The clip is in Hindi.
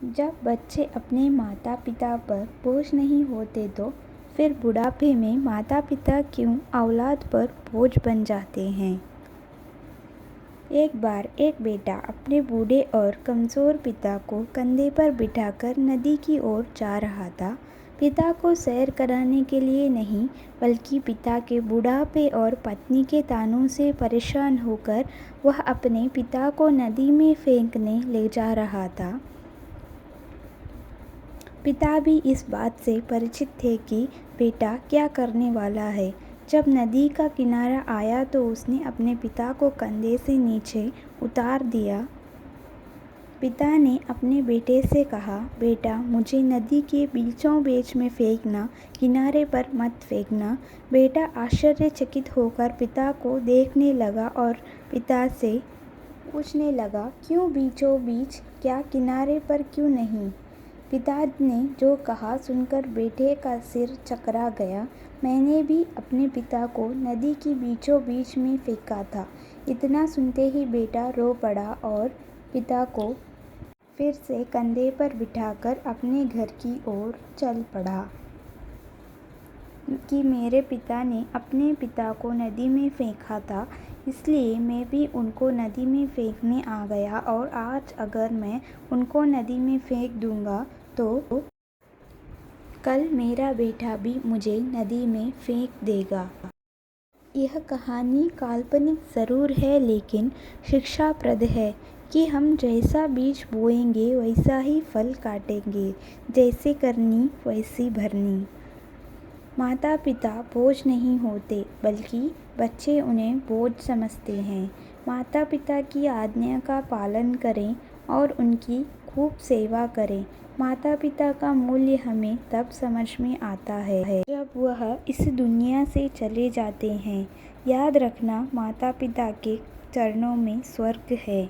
जब बच्चे अपने माता पिता पर बोझ नहीं होते तो फिर बुढ़ापे में माता पिता क्यों औलाद पर बोझ बन जाते हैं। एक बार एक बेटा अपने बूढ़े और कमज़ोर पिता को कंधे पर बिठाकर नदी की ओर जा रहा था। पिता को सैर कराने के लिए नहीं, बल्कि पिता के बुढ़ापे और पत्नी के तानों से परेशान होकर वह अपने पिता को नदी में फेंकने ले जा रहा था। पिता भी इस बात से परिचित थे कि बेटा क्या करने वाला है। जब नदी का किनारा आया तो उसने अपने पिता को कंधे से नीचे उतार दिया। पिता ने अपने बेटे से कहा, बेटा मुझे नदी के बीचों बीच में फेंकना, किनारे पर मत फेंकना। बेटा आश्चर्यचकित होकर पिता को देखने लगा और पिता से पूछने लगा, क्यों बीचों बीच, क्या किनारे पर क्यों नहीं। पिता ने जो कहा सुनकर बेटे का सिर चकरा गया। मैंने भी अपने पिता को नदी की बीचों बीच में फेंका था। इतना सुनते ही बेटा रो पड़ा और पिता को फिर से कंधे पर बिठाकर अपने घर की ओर चल पड़ा कि मेरे पिता ने अपने पिता को नदी में फेंका था, इसलिए मैं भी उनको नदी में फेंकने आ गया और आज अगर मैं उनको नदी में फेंक दूंगा तो कल मेरा बेटा भी मुझे नदी में फेंक देगा। यह कहानी काल्पनिक ज़रूर है, लेकिन शिक्षाप्रद है कि हम जैसा बीज बोएंगे वैसा ही फल काटेंगे। जैसे करनी वैसी भरनी। माता पिता बोझ नहीं होते, बल्कि बच्चे उन्हें बोझ समझते हैं। माता पिता की आज्ञा का पालन करें और उनकी खूब सेवा करें। माता पिता का मूल्य हमें तब समझ में आता है जब वह इस दुनिया से चले जाते हैं। याद रखना, माता पिता के चरणों में स्वर्ग है।